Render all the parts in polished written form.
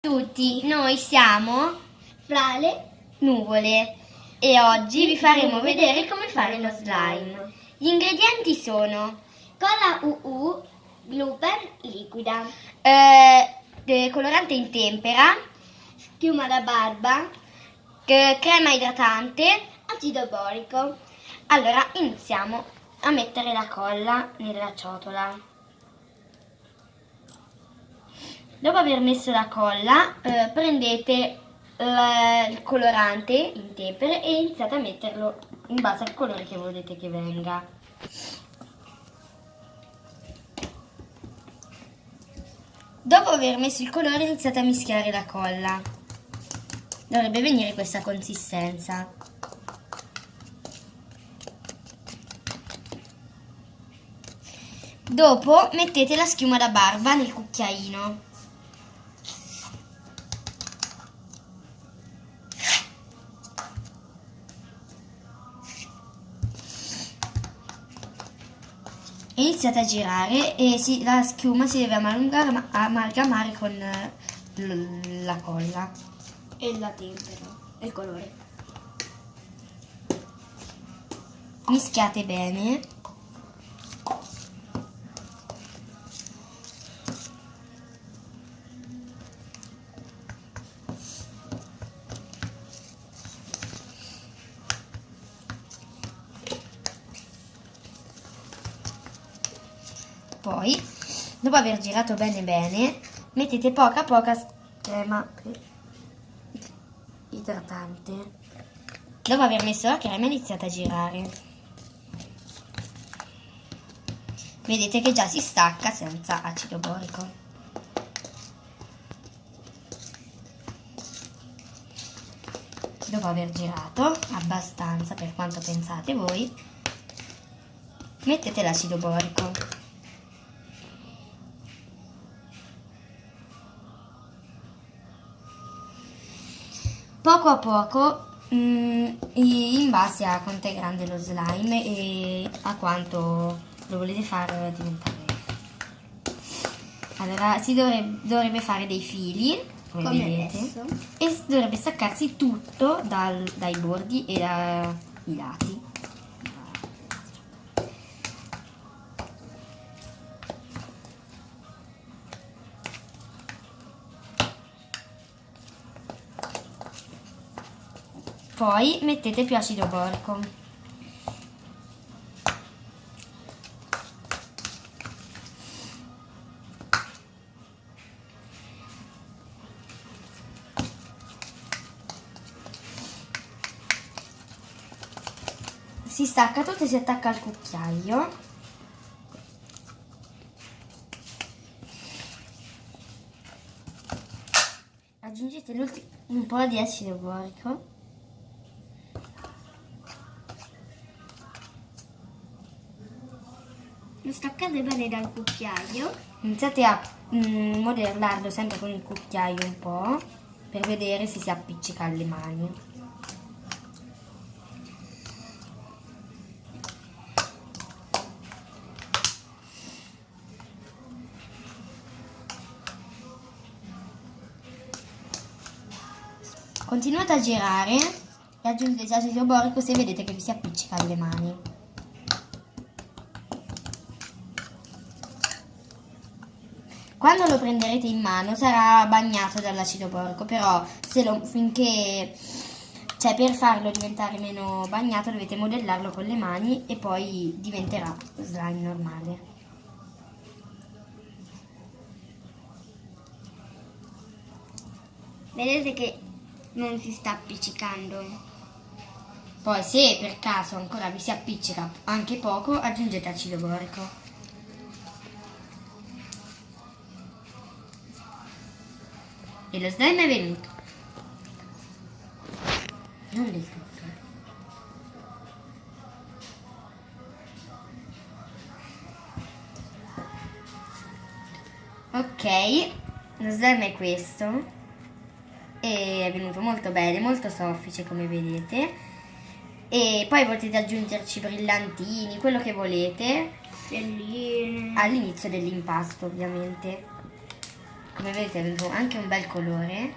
Tutti, noi siamo Fra le Nuvole e oggi vi faremo vedere come fare lo slime. Gli ingredienti sono colla UU, gluten liquida, colorante in tempera, schiuma da barba, crema idratante. acido borico. Allora iniziamo a mettere la colla nella ciotola. Dopo aver messo la colla, prendete il colorante in tempera e iniziate a metterlo in base al colore che volete che venga. Dopo aver messo il colore iniziate a mischiare la colla. Dovrebbe venire questa consistenza. Dopo mettete la schiuma da barba nel cucchiaino. Iniziate a girare e la schiuma si deve amalgamare con la colla E la tempera e il colore. Mischiate bene. Poi, dopo aver girato bene, mettete poca crema idratante. Dopo aver messo la crema iniziate a girare. Vedete che già si stacca senza acido borico. Dopo aver girato abbastanza per quanto pensate voi, mettete l'acido borico. Poco a poco, in base a quanto è grande lo slime e a quanto lo volete far diventare. Allora si dovrebbe fare dei fili, come vedete, adesso. e dovrebbe staccarsi tutto dai bordi e dai lati. Poi mettete più acido borico. Si stacca tutto e si attacca al cucchiaio. Aggiungete un po' di acido borico. Lo staccate bene dal cucchiaio. Iniziate a modellarlo sempre con il cucchiaio un po' per vedere se si appiccica alle mani. Continuate a girare e aggiungete acido borico se vedete che vi si appiccica alle mani. Quando lo prenderete in mano sarà bagnato dall'acido borico, però per farlo diventare meno bagnato dovete modellarlo con le mani e poi diventerà slime normale. Vedete che non si sta appiccicando. Poi se per caso ancora vi si appiccica anche poco, aggiungete acido borico. E lo slime è venuto. Non del tutto. Ok, lo slime è questo. E è venuto molto bene, molto soffice come vedete. E poi potete aggiungerci brillantini, quello che volete. Stelline. All'inizio dell'impasto ovviamente. come vedete è venuto anche un bel colore.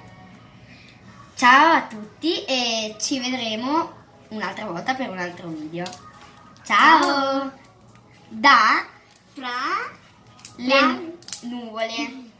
Ciao a tutti e ci vedremo un'altra volta per un altro video. Ciao! Da Fra le nuvole.